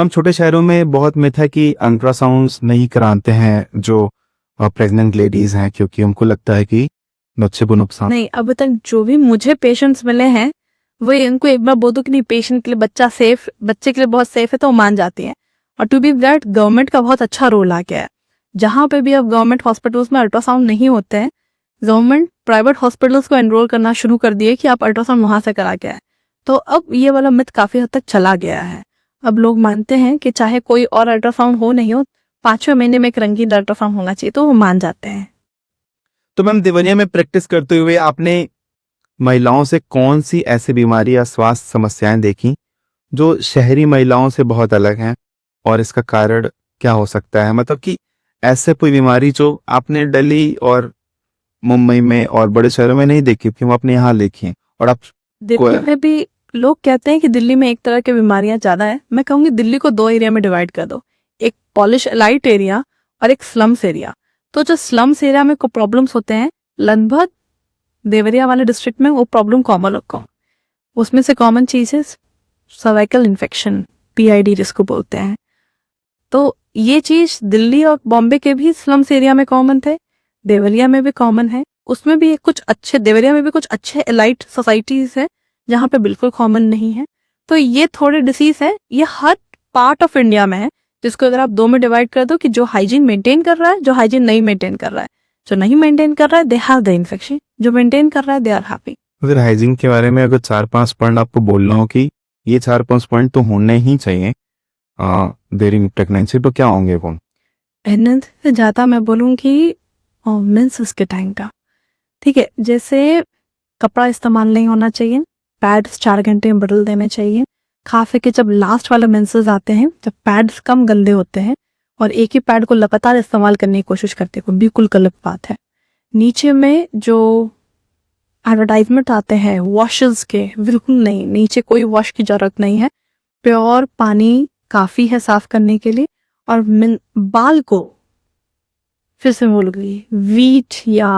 Ma'am छोटे शहरों में बहुत मिथ है कि अल्ट्रासाउंड्स नहीं कराते हैं जो प्रेग्नेंट लेडीज हैं, क्योंकि उनको लगता है कि बच्चे को नुकसान। नहीं, अब तक जो भी मुझे पेशेंट्स मिले हैं वो इनको एक बार बोल दो कि नहीं पेशेंट के लिए बच्चे के लिए बहुत सेफ है तो वो मान जाती हैं। और टू बी दैट गवर्नमेंट का बहुत अच्छा रोल आ गया है। जहाँ पे भी अब गवर्नमेंट हॉस्पिटल्स में अल्ट्रासाउंड नहीं होते हैं, गवर्नमेंट प्राइवेट हॉस्पिटल्स को एनरोल करना शुरू कर दिए कि आप अल्ट्रासाउंड वहां से करा के आए। तो अब ये वाला मिथ काफी हद तक चला गया है। अब लोग मानते हैं कि चाहे कोई और अल्ट्रासाउंड हो नहीं हो, 5वें महीने में एक रंगीन अल्ट्रासाउंड होना चाहिए, तो वो मान जाते हैं। तो मैम देवरिया में प्रैक्टिस करते हुए आपने महिलाओं से कौन सी ऐसी बीमारी या स्वास्थ्य समस्याएं देखी जो शहरी महिलाओं से बहुत अलग हैं, और इसका कारण क्या हो सकता है? मतलब कि ऐसे कोई बीमारी जो आपने दिल्ली और मुंबई में और बड़े शहरों में नहीं देखी, क्यों आपने यहाँ देखी हैं, और आप दिल्ली में भी लोग कहते हैं कि दिल्ली में एक तरह की बीमारियां ज्यादा है। मैं कहूंगी दिल्ली को 2 एरिया में डिवाइड कर दो, एक पॉलिश एलाइट एरिया और एक स्लम्स एरिया। तो जो स्लम्स एरिया में को प्रॉब्लम्स होते हैं, लगभग देवरिया वाले डिस्ट्रिक्ट में वो प्रॉब्लम कॉमन रखो। उसमें से कॉमन चीज है सर्वाइकल इन्फेक्शन, PID जिसको बोलते हैं। तो ये चीज दिल्ली और बॉम्बे के भी स्लम्स एरिया में कॉमन थे, देवरिया में भी कॉमन है। उसमें भी देवरिया में भी कुछ अच्छे एलाइट सोसाइटीज है जहाँ पे बिल्कुल कॉमन नहीं है। तो ये थोड़े डिसीज है, ये हर पार्ट ऑफ इंडिया में है, जिसको अगर आप 2 में डिवाइड कर दो कि जो हाइजीन मेंटेन कर रहा है, जो हाइजीन नहीं मेंटेन कर रहा है। जो नहीं मेंटेन कर रहा है दे हैव द इन्फेक्शन, जो मेंटेन कर रहा है दे आर हैप्पी। अगर हाइजीन के बारे में अगर 4-5 पॉइंट आपको बोलना हो कि ये 4-5 पॉइंट तो होने ही चाहिए ड्यूरिंग प्रेगनेंसी, तो क्या होंगे वो? प्रेगनेंसी से ज्यादा मैं बोलूँगी मेंसेस के टाइम का, ठीक है। जैसे कपड़ा इस्तेमाल नहीं होना चाहिए, पैड्स 4 घंटे में बदल देने चाहिए। खास करके जब लास्ट वाले मेंसेस आते हैं, जब पैड्स कम गंदे होते हैं और एक ही पैड को लगातार इस्तेमाल करने की कोशिश करते हैं, बिल्कुल गलत बात है। नीचे में जो एडवर्टाइजमेंट आते हैं वॉशेस के, बिल्कुल नहीं, नीचे कोई वॉश की जरूरत नहीं है। प्योर पानी काफी है साफ करने के लिए। और बाल को फिर से बोल गई, वीट या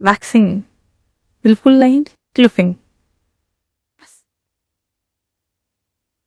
वैक्सिंग बिल्कुल नहीं, क्लिपिंग